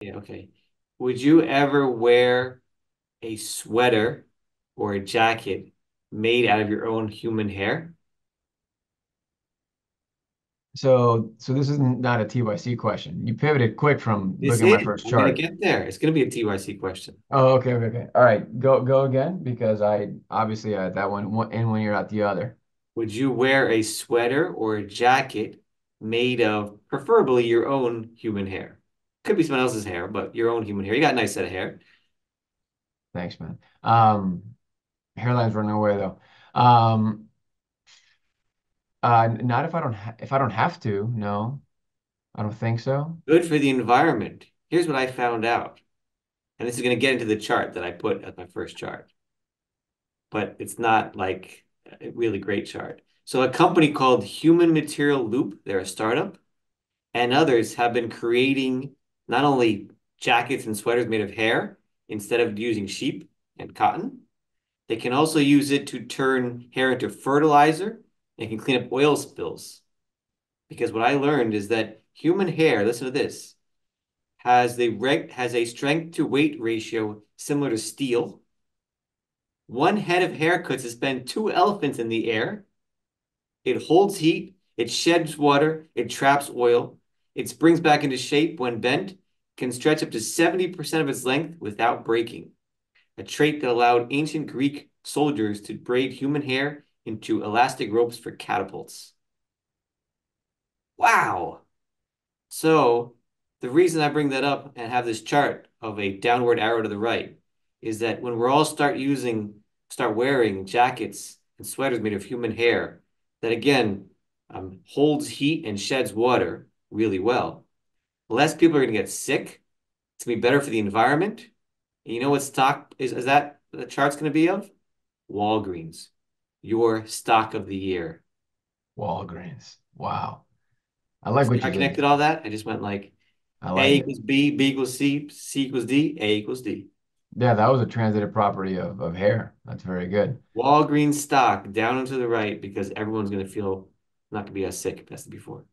Yeah, okay. Would you ever wear a sweater or a jacket made out of your own human hair? So this is not a TYC question. You pivoted quick from This looking at my is. first I'm gonna chart. get there. It's gonna be a TYC question. Oh, okay. All right, go again because I obviously that one in one ear out the other. Would you wear a sweater or a jacket made of preferably your own human hair? Could be someone else's hair, but your own human hair. You got a nice set of hair. Thanks, man. Hairline's running away though. Um, not if I don't have to. No, I don't think so. Good for the environment. Here's what I found out. And this is going to get into the chart that I put as my first chart, but it's not like a really great chart. So a company called Human Material Loop, they're a startup, and others have been creating not only jackets and sweaters made of hair instead of using sheep and cotton. They can also use it to turn hair into fertilizer and can clean up oil spills. Because what I learned is that human hair, listen to this, has a strength to weight ratio similar to steel. One head of hair could suspend two elephants in the air. It holds heat, it sheds water, it traps oil, it springs back into shape when bent, can stretch up to 70% of its length without breaking, a trait that allowed ancient Greek soldiers to braid human hair into elastic ropes for catapults. Wow. So the reason I bring that up and have this chart of a downward arrow to the right is that when we're all start wearing jackets and sweaters made of human hair, that again holds heat and sheds water really well, less people are going to get sick. It's going to be better for the environment. And you know what stock is that the chart's going to be of? Walgreens, your stock of the year. Walgreens. Wow, I like See what how you I did. connected all that? I just went like I A like it. equals B, B equals C, C equals D, A equals D. Yeah, that was a transitive property of hair. That's very good. Walgreens stock down and to the right because everyone's going to feel not going to be as sick as before.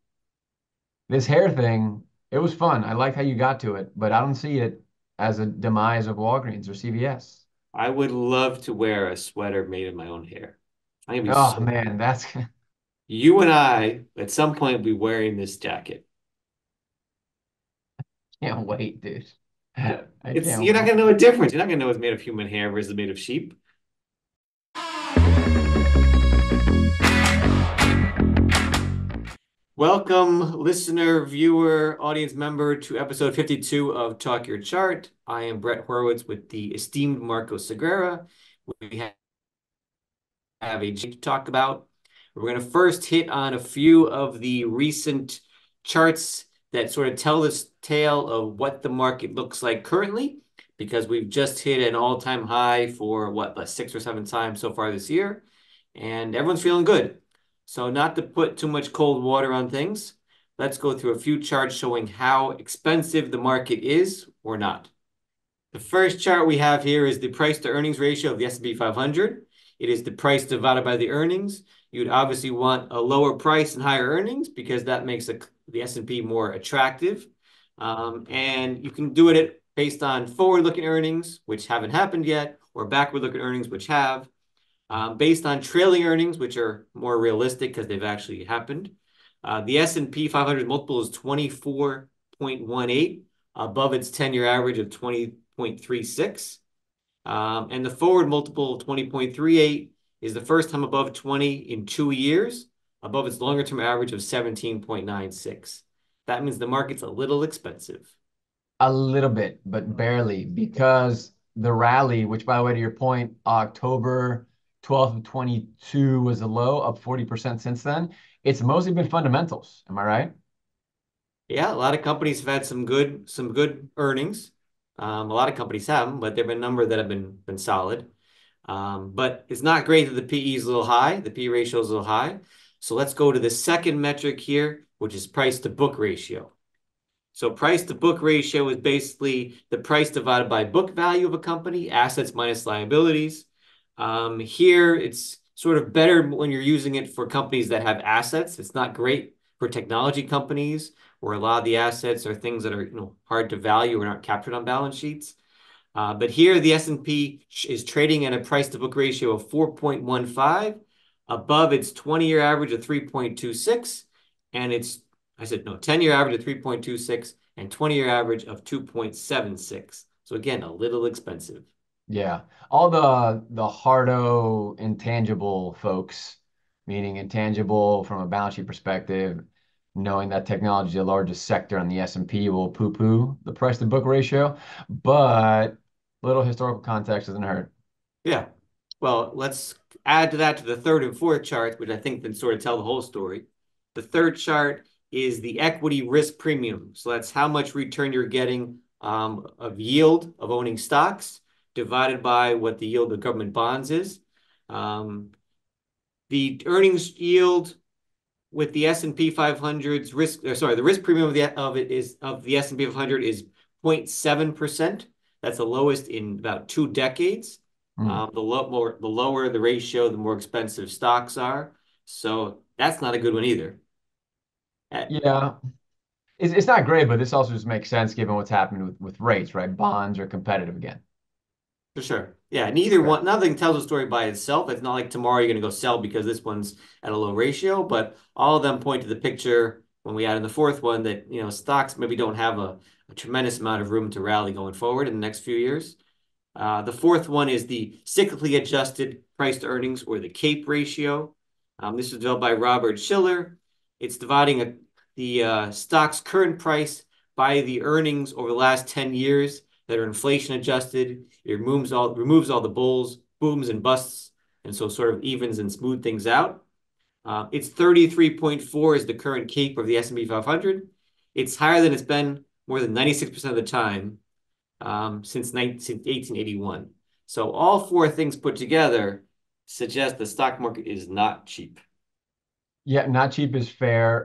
This hair thing, it was fun. I like how you got to it, but I don't see it as a demise of Walgreens or CVS. I would love to wear a sweater made of my own hair. I'm going to be Oh so. man, that's You and I, at some point, will be wearing this jacket. can't wait, dude. I It's can't you're not wait. going to know a difference. You're not going to know it's made of human hair versus made of sheep. Welcome, listener, viewer, audience member, to episode 52 of Talk Your Chart. I am Brett Horowitz with the esteemed Marco Segura. We have a to talk about. We're going to first hit on a few of the recent charts that sort of tell this tale of what the market looks like currently, because we've just hit an all-time high for what, like 6 or 7 times so far this year, and everyone's feeling good. So not to put too much cold water on things, let's go through a few charts showing how expensive the market is or not. The first chart we have here is the price to earnings ratio of the S&P 500. It is the price divided by the earnings. You'd obviously want a lower price and higher earnings because that makes the S&P more attractive. And you can do it based on forward-looking earnings, which haven't happened yet, or backward-looking earnings, which have. Based on trailing earnings, which are more realistic because they've actually happened. The S&P 500 multiple is 24.18, above its 10-year average of 20.36. And the forward multiple of 20.38 is the first time above 20 in 2 years, above its longer term average of 17.96. That means the market's a little expensive. A little bit, but barely, because the rally, which by the way, to your point, October 12th of 22 was a low, up 40% since then. It's mostly been fundamentals. Am I right? Yeah, a lot of companies have had some good earnings. A lot of companies haven't, but there've been a number that have been solid. But it's not great that the PE is a little high. The PE ratio is a little high. So let's go to the second metric here, which is price to book ratio. So price to book ratio is basically the price divided by book value of a company, assets minus liabilities. Here, it's sort of better when you're using it for companies that have assets. It's not great for technology companies where a lot of the assets are things that are, hard to value or not captured on balance sheets. But here the S&P is trading at a price to book ratio of 4.15, above its 20-year average of 3.26, and its, I said no, 10-year average of 3.26 and 20-year average of 2.76. So again, a little expensive. Yeah. All the hardo intangible folks, meaning intangible from a balance sheet perspective, knowing that technology is the largest sector on the S&P will poo-poo the price to book ratio, but little historical context doesn't hurt. Yeah. Well, let's add to that to the third and fourth charts, which I think can sort of tell the whole story. The third chart is the equity risk premium. So that's how much return you're getting of yield of owning stocks divided by what the yield of government bonds is. Um, the earnings yield with the S&P 500's risk, sorry, the risk premium of the S&P 500 is 0.7%. That's the lowest in about 2 decades. Mm. The lower the ratio, the more expensive stocks are. So that's not a good one either. At, Yeah. It's not great, but this also just makes sense given what's happening with rates, right? Bonds are competitive again. For sure. Yeah, neither Okay. one, nothing tells a story by itself. It's not like tomorrow you're going to go sell because this one's at a low ratio, but all of them point to the picture when we add in the fourth one that, stocks maybe don't have a tremendous amount of room to rally going forward in the next few years. The fourth one is the cyclically adjusted price to earnings, or the CAPE ratio. This was developed by Robert Shiller. It's dividing the stock's current price by the earnings over the last 10 years that are inflation adjusted. It removes all the bulls, booms, and busts, and so sort of evens and smooth things out. It's 33.4 is the current CAPE of the S&P 500. It's higher than it's been more than 96% of the time since 1881. So all four things put together suggest the stock market is not cheap. Yeah, not cheap is fair.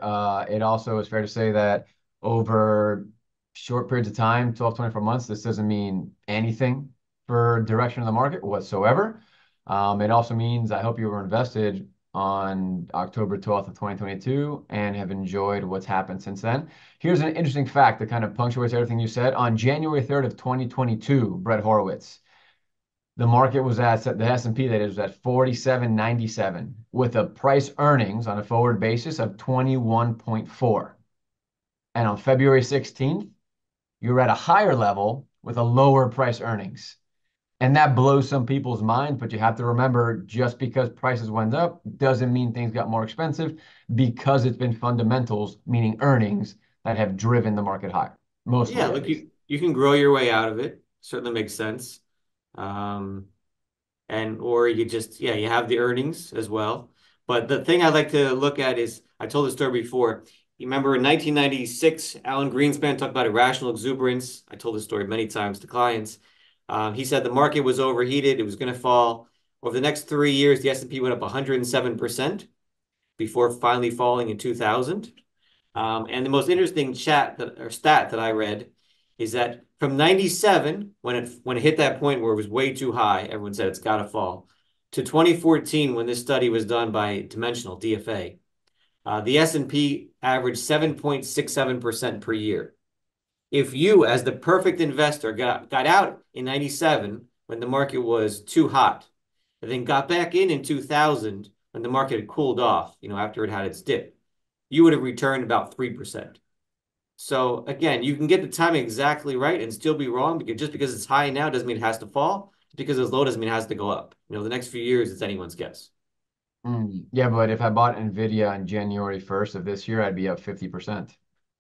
It also is fair to say that over short periods of time, 12, 24 months, this doesn't mean anything for direction of the market whatsoever. It also means I hope you were invested on October 12th of 2022 and have enjoyed what's happened since then. Here's an interesting fact that kind of punctuates everything you said. On January 3rd of 2022, Brett Horowitz, the market was at the S&P that is was at 47.97 with a price earnings on a forward basis of 21.4. And on February 16th, you're at a higher level with a lower price earnings. And that blows some people's minds, but you have to remember just because prices went up doesn't mean things got more expensive because it's been fundamentals, meaning earnings, that have driven the market higher, Yeah, mostly at look, least. you can grow your way out of it. Certainly makes sense. Um, and or you just, yeah, you have the earnings as well. But the thing I'd like to look at is, I told the story before. You remember in 1996, Alan Greenspan talked about irrational exuberance. I told this story many times to clients. He said the market was overheated. It was going to fall. Over the next 3 years, the S&P went up 107% before finally falling in 2000. And the most interesting stat that I read is that from 97, when it hit that point where it was way too high, everyone said it's got to fall, to 2014, when this study was done by Dimensional DFA, the S&P averaged 7.67% per year. If you, as the perfect investor, got out in 97 when the market was too hot, and then got back in 2000 when the market had cooled off, after it had its dip, you would have returned about 3%. So again, you can get the timing exactly right and still be wrong, because just because it's high now doesn't mean it has to fall. Just because it's low doesn't mean it has to go up. The next few years, it's anyone's guess. Yeah, but if I bought Nvidia on January 1st of this year, I'd be up 50%.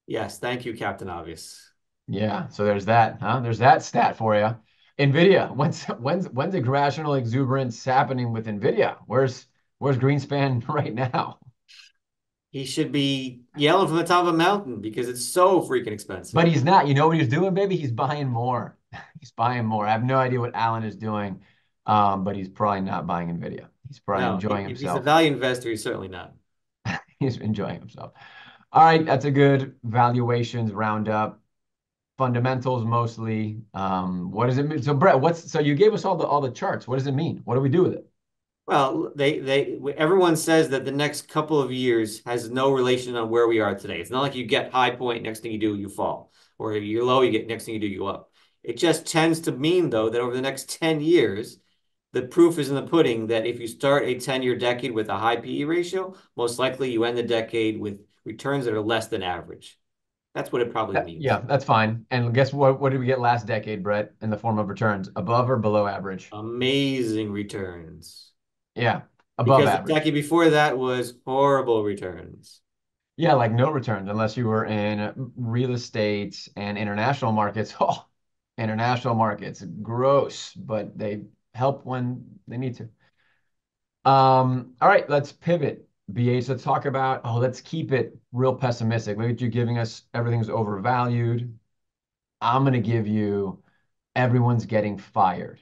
Yes, thank you, Captain Obvious. Yeah, so there's that, huh? There's that stat for you. Nvidia, when's irrational exuberance happening with Nvidia? Where's Greenspan right now? He should be yelling from the top of a mountain because it's so freaking expensive. But he's not. You know what he's doing, baby? He's buying more. He's buying more. I have no idea what Alan is doing, but he's probably not buying Nvidia. He's probably No, enjoying if he's a himself. value investor, he's certainly not. He's enjoying himself. All right, that's a good valuations roundup. Fundamentals mostly. What does it mean? So Brett, so you gave us all the charts. What does it mean? What do we do with it? Well, everyone says that the next couple of years has no relation on where we are today. It's not like you get high point, next thing you do, you fall, or you're low, you get next thing you do, you go up. It just tends to mean, though, that over the next 10 years, the proof is in the pudding that if you start a 10-year decade with a high PE ratio, most likely you end the decade with returns that are less than average. That's what it probably Yeah, means. that's fine. And guess what? What did we get last decade, Brett, in the form of returns? Above or below average? Amazing returns. Yeah, above Because the average. decade before that was horrible returns. Yeah, like no returns unless you were in real estate and international markets. Oh, international markets, gross, but they help when they need to. All right, let's pivot. BH, let's talk about, let's keep it real pessimistic. Look at you giving us everything's overvalued. I'm gonna give you everyone's getting fired.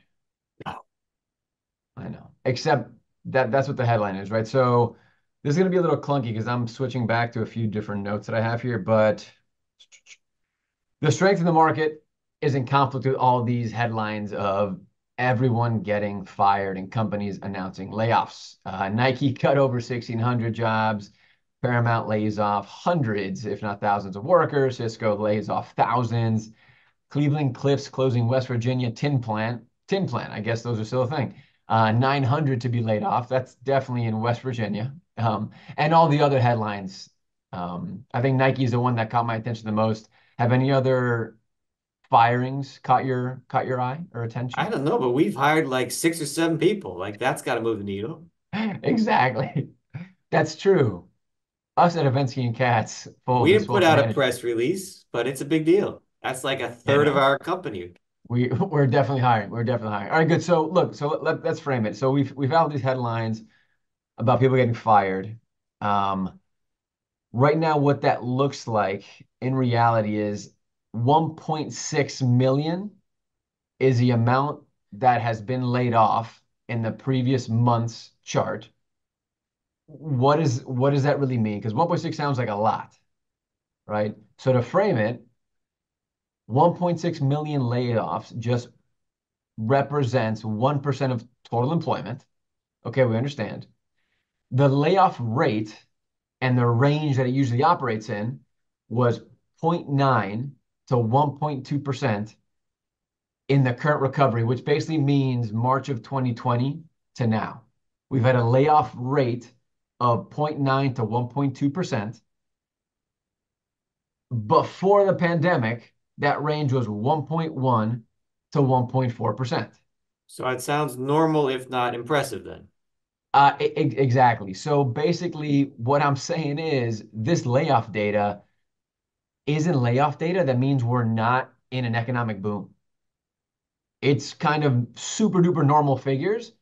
I know. Except that's what the headline is, right? So this is going to be a little clunky because I'm switching back to a few different notes that I have here, but the strength in the market is in conflict with all these headlines of everyone getting fired and companies announcing layoffs. Nike cut over 1,600 jobs. Paramount lays off hundreds, if not thousands of workers. Cisco lays off thousands. Cleveland Cliffs closing West Virginia tin plant. I guess those are still a thing. 900 to be laid off. That's definitely in West Virginia. And all the other headlines. I think Nike is the one that caught my attention the most. Have any other firings caught your eye or I attention? don't know, but we've hired like 6 or 7 people. Like that's got to move the needle. Exactly. That's true. Us at Evensky and Katz, full We didn't put disclosure out a management. press release, but it's a big deal. That's like a Yeah, third of no. our company. We're definitely hiring. We're definitely hiring. All right, good. So look, let's frame it. So we've had all these headlines about people getting fired. Um, right now, what that looks like in reality is 1.6 million is the amount that has been laid off in the previous month's chart. What does that really mean? Because 1.6 sounds like a lot, right? So to frame it, 1.6 million layoffs just represents 1% of total employment. Okay, we understand. The layoff rate and the range that it usually operates in was zero point 0.9 to 1.2% in the current recovery, which basically means March of 2020 to now. We've had a layoff rate of zero point 0.9 to 1.2%. Before the pandemic, that range was 1.1 to 1.4%. So it sounds normal, if not impressive, then. Exactly. So basically, what I'm saying is this layoff data isn't layoff data. That means we're not in an economic boom. It's kind of super duper normal figures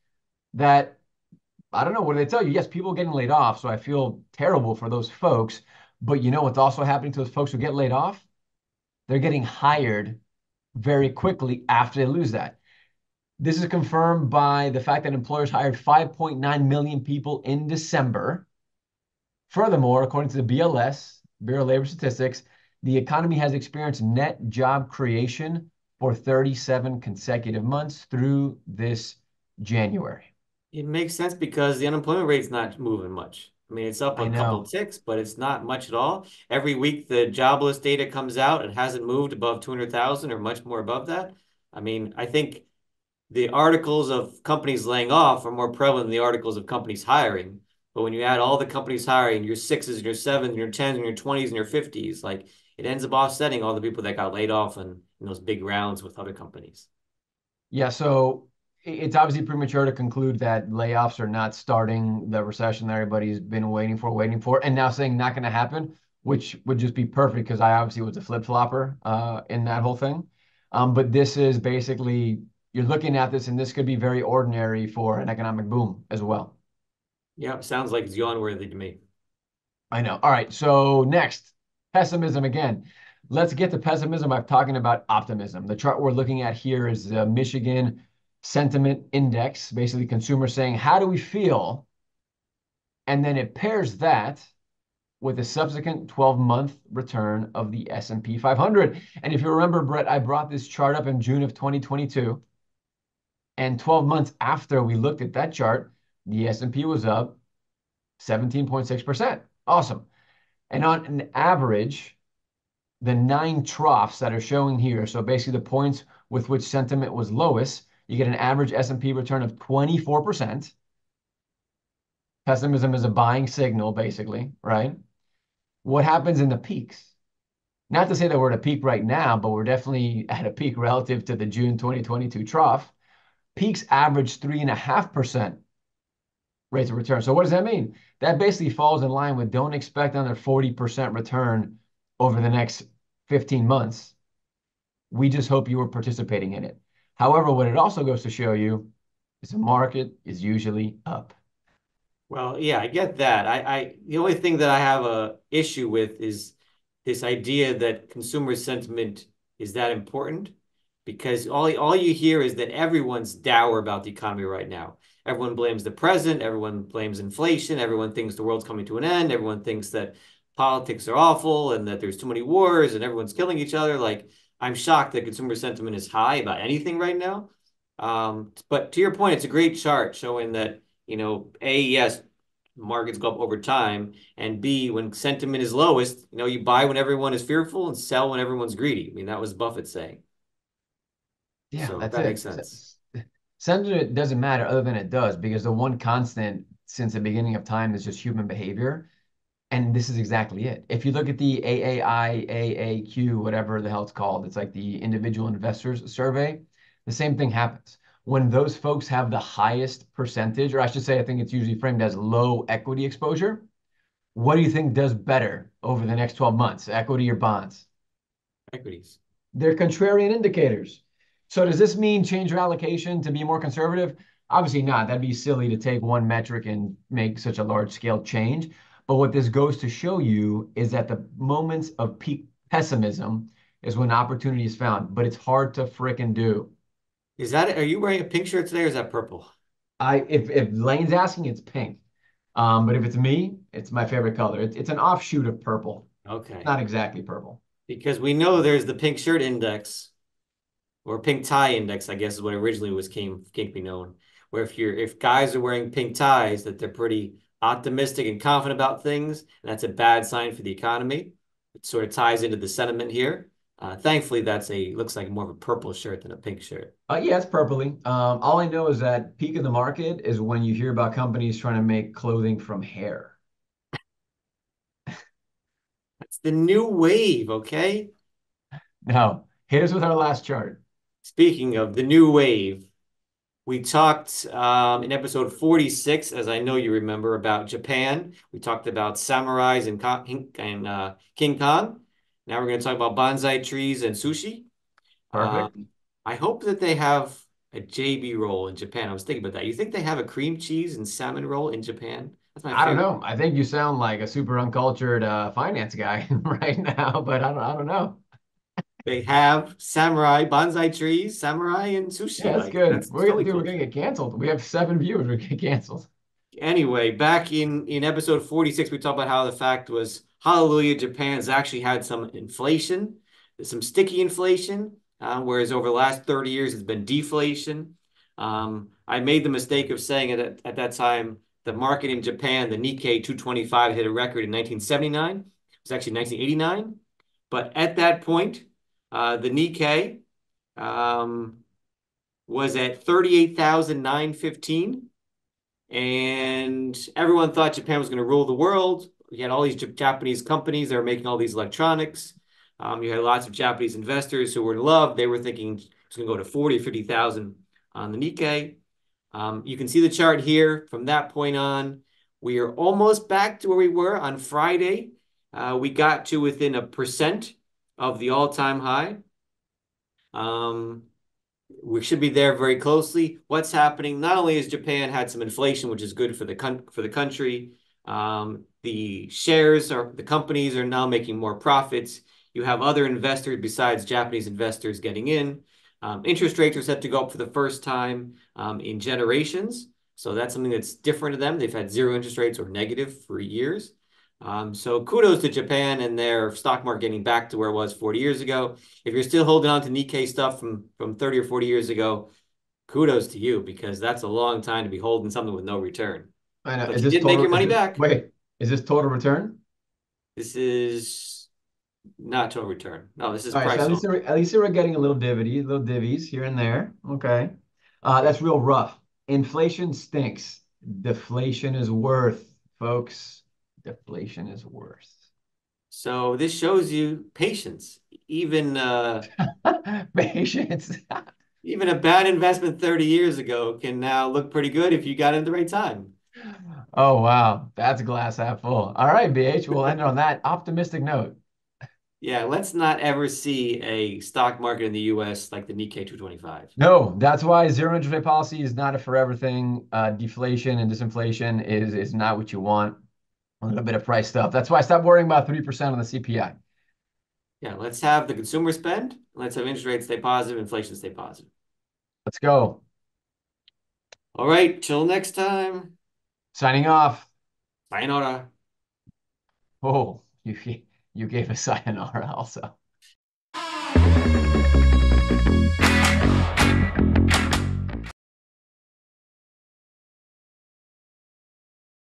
that I don't know what do they tell you. Yes, people are getting laid off, so I feel terrible for those folks. But you know what's also happening to those folks who get laid off? They're getting hired very quickly after they lose that. This is confirmed by the fact that employers hired 5.9 million people in December. Furthermore, according to the BLS, Bureau of Labor Statistics, the economy has experienced net job creation for 37 consecutive months through this January. It makes sense because the unemployment rate's not moving much. I mean, it's up I a couple know. ticks, but it's not much at all. Every week the jobless data comes out. It hasn't moved above 200,000 or much more above that. I mean, I think the articles of companies laying off are more prevalent than the articles of companies hiring. But when you add all the companies hiring, your sixes and your sevens and your tens and your 20s and your 50s, like it ends up offsetting all the people that got laid off in those big rounds with other companies. Yeah, so it's obviously premature to conclude that layoffs are not starting the recession that everybody's been waiting for, and now saying not going to happen, which would just be perfect because I obviously was a flip-flopper in that whole thing. But this is basically, you're looking at this, and this could be very ordinary for an economic boom as well. Yeah, sounds like it's yawn worthy to me. I know. All right, so next, pessimism again. Let's get to pessimism by talking about optimism. The chart we're looking at here is the Michigan Sentiment Index, basically consumers saying, how do we feel? And then it pairs that with a subsequent 12-month return of the S&P 500. And if you remember, Brett, I brought this chart up in June of 2022. And 12 months after we looked at that chart, The S&P was up 17.6%. Awesome. And on an average, the 9 troughs that are showing here, so basically the points with which sentiment was lowest, you get an average S&P return of 24%. Pessimism is a buying signal, basically, right? What happens in the peaks? Not to say that we're at a peak right now, but we're definitely at a peak relative to the June 2022 trough. Peaks average 3.5% rates of return. So what does that mean? That basically falls in line with don't expect another 40% return over the next 15 months. We just hope you were participating in it. However, what it also goes to show you is the market is usually up. Well, yeah, I get that. The only thing that I have a issue with is this idea that consumer sentiment is that important because all you hear is that everyone's dour about the economy right now. Everyone blames the president, everyone blames inflation, everyone thinks the world's coming to an end, everyone thinks that politics are awful and that there's too many wars and everyone's killing each other. Like, I'm shocked that consumer sentiment is high about anything right now. But to your point, it's a great chart showing that, A, yes, markets go up over time, and B, when sentiment is lowest, you buy when everyone is fearful and sell when everyone's greedy. I mean, that was Buffett saying. Yeah, So that's that makes it. sense. Sentiment doesn't matter other than it does because the one constant since the beginning of time is just human behavior. And this is exactly it. If you look at the AAI, AAQ, whatever the hell it's called, it's like the individual investors survey, the same thing happens. When those folks have the highest percentage, or I should say, I think it's usually framed as low equity exposure, what do you think does better over the next 12 months, equity or bonds? Equities. They're contrarian indicators. So does this mean change your allocation to be more conservative? Obviously not. That'd be silly to take one metric and make such a large scale change. But what this goes to show you is that the moments of peak pessimism is when opportunity is found, but it's hard to frickin' do. Are you wearing a pink shirt today or is that purple? If Lane's asking, it's pink. But if it's me, it's my favorite color. It's an offshoot of purple, Okay. not exactly purple. Because we know there's the pink shirt index or pink tie index, I guess is what originally came to be known, where if guys are wearing pink ties, that they're pretty optimistic and confident about things, and that's a bad sign for the economy. It sort of ties into the sentiment here. Thankfully, looks like more of a purple shirt than a pink shirt. Yeah, it's purpley. All I know is that peak of the market is when you hear about companies trying to make clothing from hair. That's the new wave, okay? Now, hit us with our last chart. Speaking of the new wave, we talked in episode 46, as I know you remember, about Japan. We talked about samurais and King Kong. Now we're going to talk about bonsai trees and sushi. Perfect. I hope that they have a JB roll in Japan. I was thinking about that. You think they have a cream cheese and salmon roll in Japan? That's my I don't favorite. know. I think you sound like a super uncultured finance guy right now, but I don't know. They have samurai, bonsai trees, samurai, and sushi. Yeah, that's Like, good. that's totally We're gonna culture. get canceled. We have 7 viewers. We're gonna get canceled. Anyway, back in episode 46, we talked about how the fact was, hallelujah, Japan's actually had some inflation, some sticky inflation, whereas over the last 30 years, it's been deflation. I made the mistake of saying it at that time, the market in Japan, the Nikkei 225 hit a record in 1979. It was actually 1989. But at that point, the Nikkei um, was at 38,915. And everyone thought Japan was going to rule the world. You had all these Japanese companies that were making all these electronics. You had lots of Japanese investors who were in love. They were thinking it's going to go to 40 or 50,000 on the Nikkei. You can see the chart here. From that point on, we are almost back to where we were on Friday. We got to within 1% of the all-time high. Um, we should be there very closely. What's happening? Not only has Japan had some inflation, which is good for the country, the companies are now making more profits. You have other investors besides Japanese investors getting in. Interest rates are set to go up for the first time in generations. So that's something that's different to them. They've had zero interest rates or negative for years. So kudos to Japan and their stock market getting back to where it was 40 years ago. If you're still holding on to Nikkei stuff from 30 or 40 years ago, Kudos to you because that's a long time to be holding something with no return. I know. But you did make your money back. Wait, is this total return? This is not total return. No, this is All right, so price only. at least we're getting a little divvies here and there. Okay. Right. That's real rough. Inflation stinks. Deflation is worth, folks. Deflation is worth. So this shows you patience. Even Patience. even a bad investment 30 years ago can now look pretty good if you got it at the right time. Oh, wow. That's a glass half full. All right, BH, we'll end on that optimistic note. Yeah, let's not ever see a stock market in the US like the Nikkei 225. No, that's why zero interest rate policy is not a forever thing. Deflation and disinflation is not what you want. A little bit of price stuff. That's why I stopped worrying about 3% on the CPI. Yeah, let's have the consumer spend. Let's have interest rates stay positive, inflation stay positive. Let's go. All right, till next time. Signing off. Sayonara. Oh, you gave a sayonara also.